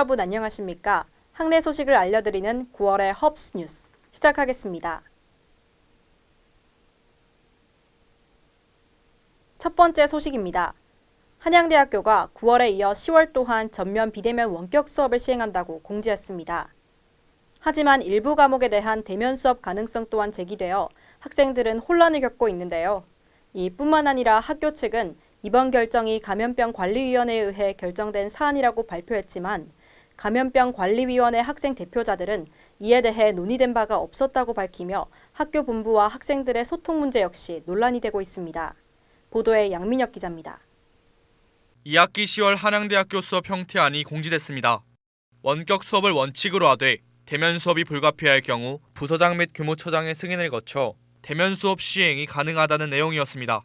여러분 안녕하십니까? 학내 소식을 알려드리는 9월의 헙스 뉴스 시작하겠습니다. 첫 번째 소식입니다. 한양대학교가 9월에 이어 10월 또한 전면 비대면 원격 수업을 시행한다고 공지했습니다. 하지만 일부 과목에 대한 대면 수업 가능성 또한 제기되어 학생들은 혼란을 겪고 있는데요. 이뿐만 아니라 학교 측은 이번 결정이 감염병관리위원회에 의해 결정된 사안이라고 발표했지만 감염병관리위원회 학생 대표자들은 이에 대해 논의된 바가 없었다고 밝히며 학교 본부와 학생들의 소통 문제 역시 논란이 되고 있습니다. 보도에 양민혁 기자입니다. 2학기 10월 한양대학교 수업 형태안이 공지됐습니다. 원격 수업을 원칙으로 하되 대면 수업이 불가피할 경우 부서장 및 교무처장의 승인을 거쳐 대면 수업 시행이 가능하다는 내용이었습니다.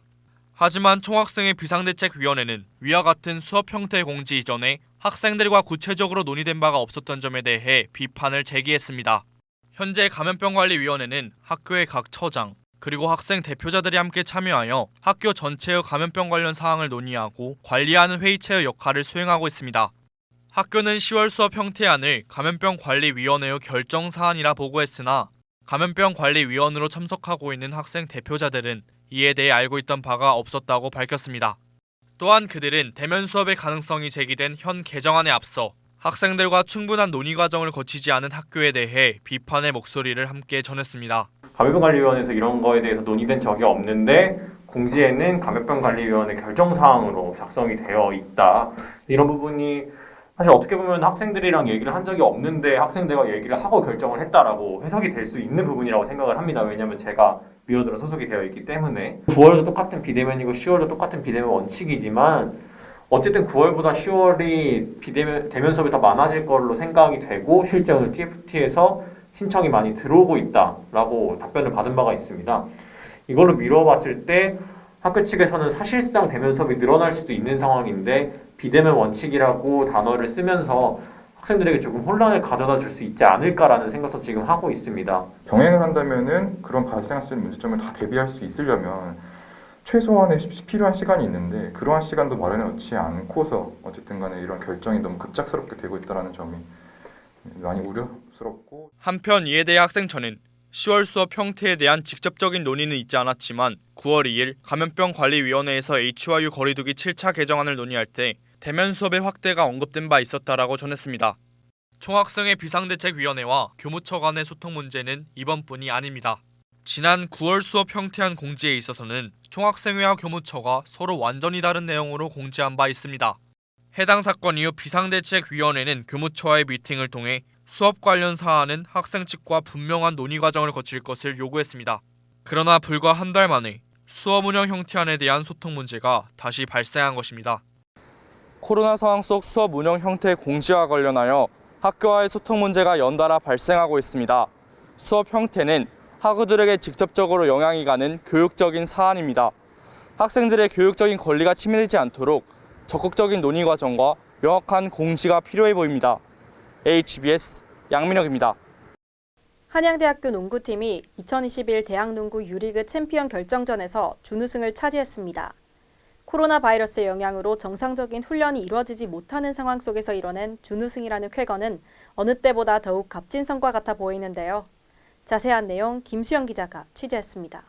하지만 총학생회 비상대책위원회는 위와 같은 수업 형태 공지 이전에 학생들과 구체적으로 논의된 바가 없었던 점에 대해 비판을 제기했습니다. 현재 감염병관리위원회는 학교의 각 처장, 그리고 학생 대표자들이 함께 참여하여 학교 전체의 감염병 관련 사항을 논의하고 관리하는 회의체의 역할을 수행하고 있습니다. 학교는 10월 수업 형태안을 감염병관리위원회의 결정사안이라 보고했으나 감염병관리위원으로 참석하고 있는 학생 대표자들은 이에 대해 알고 있던 바가 없었다고 밝혔습니다. 또한 그들은 대면 수업의 가능성이 제기된 현 개정안에 앞서 학생들과 충분한 논의 과정을 거치지 않은 학교에 대해 비판의 목소리를 함께 전했습니다. 감염병관리위원회에서 이런 거에 대해서 논의된 적이 없는데 공지에는 감염병관리위원회 결정사항으로 작성이 되어 있다. 이런 부분이 사실 어떻게 보면 학생들이랑 얘기를 한 적이 없는데 학생들과 얘기를 하고 결정을 했다라고 해석이 될 수 있는 부분이라고 생각을 합니다. 왜냐하면 제가 위원으로 소속이 되어 있기 때문에 9월도 똑같은 비대면이고 10월도 똑같은 비대면 원칙이지만 어쨌든 9월보다 10월이 대면 수업이 더 많아질 걸로 생각이 되고 실제 오늘 TFT에서 신청이 많이 들어오고 있다라고 답변을 받은 바가 있습니다. 이걸로 미뤄봤을 때 학교 측에서는 사실상 대면 수업이 늘어날 수도 있는 상황인데 비대면 원칙이라고 단어를 쓰면서 학생들에게 조금 혼란을 가져다 줄 수 있지 않을까라는 생각도 지금 하고 있습니다. 병행을 한다면은 그런 발생할 수 있는 문제점을 다 대비할 수 있으려면 최소한의 필요한 시간이 있는데 그러한 시간도 마련해 놓지 않고서 어쨌든 간에 이런 결정이 너무 급작스럽게 되고 있다는 점이 많이 우려스럽고 한편 이에 대해 학생처는 10월 수업 형태에 대한 직접적인 논의는 있지 않았지만 9월 2일 감염병관리위원회에서 HYU 거리두기 7차 개정안을 논의할 때 대면 수업의 확대가 언급된 바 있었다라고 전했습니다. 총학생회 비상대책위원회와 교무처 간의 소통 문제는 이번뿐이 아닙니다. 지난 9월 수업 형태안 공지에 있어서는 총학생회와 교무처가 서로 완전히 다른 내용으로 공지한 바 있습니다. 해당 사건 이후 비상대책위원회는 교무처와의 미팅을 통해 수업 관련 사안은 학생 측과 분명한 논의 과정을 거칠 것을 요구했습니다. 그러나 불과 한 달 만에 수업 운영 형태안에 대한 소통 문제가 다시 발생한 것입니다. 코로나 상황 속 수업 운영 형태 공지와 관련하여 학교와의 소통 문제가 연달아 발생하고 있습니다. 수업 형태는 학우들에게 직접적으로 영향이 가는 교육적인 사안입니다. 학생들의 교육적인 권리가 침해되지 않도록 적극적인 논의 과정과 명확한 공지가 필요해 보입니다. HBS 양민혁입니다. 한양대학교 농구팀이 2021 대학농구 유리그 챔피언 결정전에서 준우승을 차지했습니다. 코로나 바이러스의 영향으로 정상적인 훈련이 이루어지지 못하는 상황 속에서 이뤄낸 준우승이라는 쾌거는 어느 때보다 더욱 값진 성과 같아 보이는데요. 자세한 내용 김수영 기자가 취재했습니다.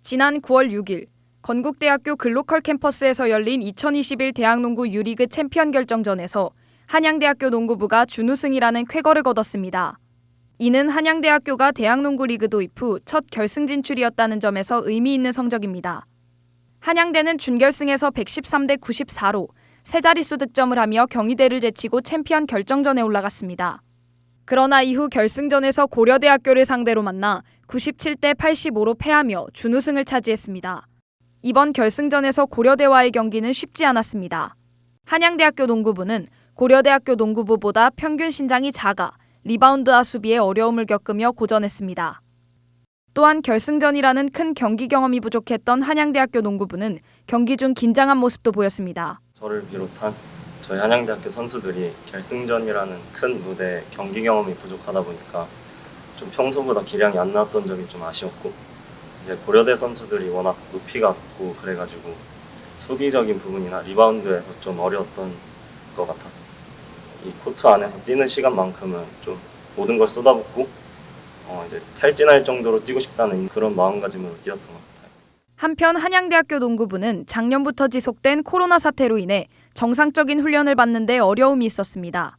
지난 9월 6일 건국대학교 글로컬 캠퍼스에서 열린 2021 대학농구 유리그 챔피언 결정전에서 한양대학교 농구부가 준우승이라는 쾌거를 거뒀습니다. 이는 한양대학교가 대학농구 리그 도입 후 첫 결승 진출이었다는 점에서 의미 있는 성적입니다. 한양대는 준결승에서 113대 94로 세 자릿수 득점을 하며 경희대를 제치고 챔피언 결정전에 올라갔습니다. 그러나 이후 결승전에서 고려대학교를 상대로 만나 97대 85로 패하며 준우승을 차지했습니다. 이번 결승전에서 고려대와의 경기는 쉽지 않았습니다. 한양대학교 농구부는 고려대학교 농구부보다 평균 신장이 작아 리바운드와 수비에 어려움을 겪으며 고전했습니다. 또한 결승전이라는 큰 경기 경험이 부족했던 한양대학교 농구부는 경기 중 긴장한 모습도 보였습니다. 저를 비롯한 저희 한양대학교 선수들이 결승전이라는 큰 무대에 경기 경험이 부족하다 보니까 좀 평소보다 기량이 안 나왔던 점이 좀 아쉬웠고, 이제 고려대 선수들이 워낙 높이가 높고 그래가지고 수비적인 부분이나 리바운드에서 좀 어려웠던 것 같았어요. 이 코트 안에서 뛰는 시간만큼은 좀 모든 걸 쏟아붓고 이제 탈진할 정도로 뛰고 싶다는 그런 마음가짐으로 뛰었던 것 같아요. 한편 한양대학교 농구부는 작년부터 지속된 코로나 사태로 인해 정상적인 훈련을 받는 데 어려움이 있었습니다.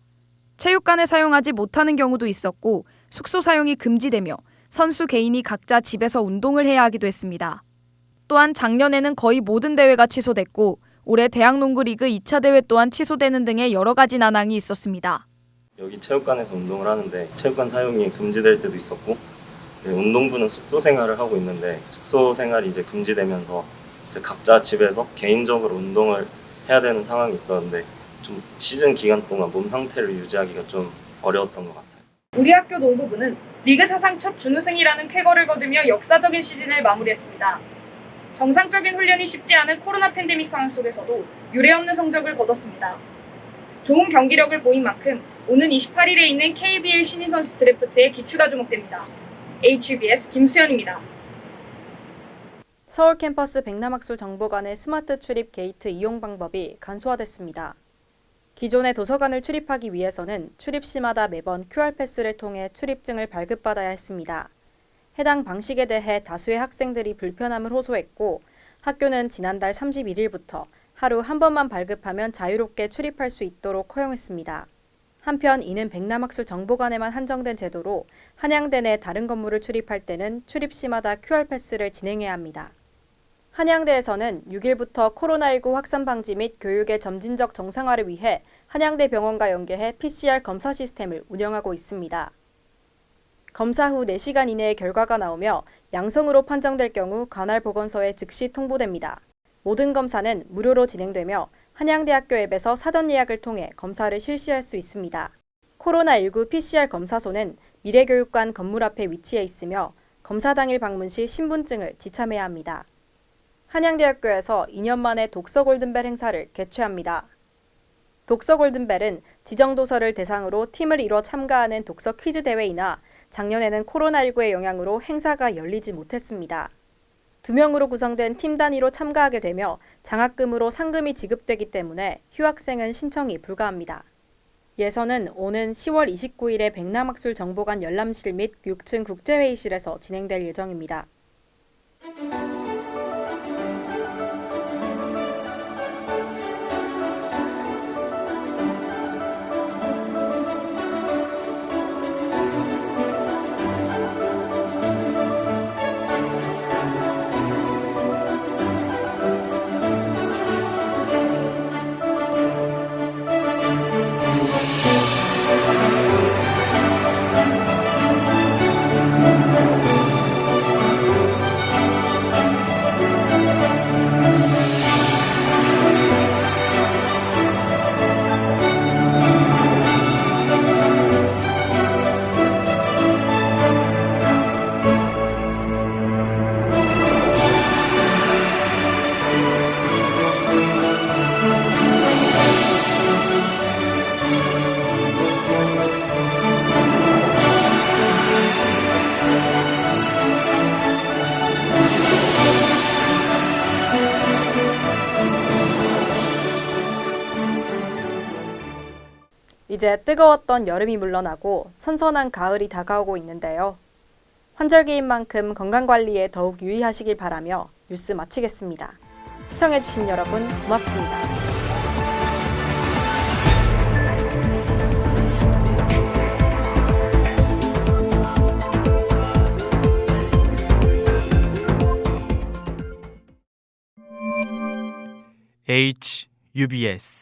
체육관을 사용하지 못하는 경우도 있었고 숙소 사용이 금지되며 선수 개인이 각자 집에서 운동을 해야 하기도 했습니다. 또한 작년에는 거의 모든 대회가 취소됐고 올해 대학농구 리그 2차 대회 또한 취소되는 등의 여러 가지 난항이 있었습니다. 여기 체육관에서 운동을 하는데 체육관 사용이 금지될 때도 있었고 운동부는 숙소 생활을 하고 있는데 숙소 생활이 이제 금지되면서 이제 각자 집에서 개인적으로 운동을 해야 되는 상황이 있었는데 좀 시즌 기간 동안 몸 상태를 유지하기가 좀 어려웠던 것 같아요. 우리 학교 농구부는 리그 사상 첫 준우승이라는 쾌거를 거두며 역사적인 시즌을 마무리했습니다. 정상적인 훈련이 쉽지 않은 코로나 팬데믹 상황 속에서도 유례없는 성적을 거뒀습니다. 좋은 경기력을 보인 만큼 오는 28일에 있는 KBL 신인 선수 드래프트에 기추가 주목됩니다. HBS 김수현입니다. 서울 캠퍼스 백남학술 정보관의 스마트 출입 게이트 이용 방법이 간소화됐습니다. 기존의 도서관을 출입하기 위해서는 출입 시마다 매번 QR패스를 통해 출입증을 발급받아야 했습니다. 해당 방식에 대해 다수의 학생들이 불편함을 호소했고 학교는 지난달 31일부터 하루 한 번만 발급하면 자유롭게 출입할 수 있도록 허용했습니다. 한편 이는 백남학술 정보관에만 한정된 제도로 한양대 내 다른 건물을 출입할 때는 출입 시마다 QR패스를 진행해야 합니다. 한양대에서는 6일부터 코로나19 확산 방지 및 교육의 점진적 정상화를 위해 한양대 병원과 연계해 PCR 검사 시스템을 운영하고 있습니다. 검사 후 4시간 이내에 결과가 나오며 양성으로 판정될 경우 관할 보건소에 즉시 통보됩니다. 모든 검사는 무료로 진행되며 한양대학교 앱에서 사전 예약을 통해 검사를 실시할 수 있습니다. 코로나19 PCR 검사소는 미래교육관 건물 앞에 위치해 있으며 검사 당일 방문 시 신분증을 지참해야 합니다. 한양대학교에서 2년 만에 독서 골든벨 행사를 개최합니다. 독서 골든벨은 지정 도서를 대상으로 팀을 이뤄 참가하는 독서 퀴즈 대회이나 작년에는 코로나19의 영향으로 행사가 열리지 못했습니다. 2명으로 구성된 팀 단위로 참가하게 되며 장학금으로 상금이 지급되기 때문에 휴학생은 신청이 불가합니다. 예선은 오는 10월 29일에 백남학술 정보관 열람실 및 6층 국제회의실에서 진행될 예정입니다. 이제 뜨거웠던 여름이 물러나고 선선한 가을이 다가오고 있는데요. 환절기인 만큼 건강관리에 더욱 유의하시길 바라며 뉴스 마치겠습니다. 시청해주신 여러분 고맙습니다. HUBS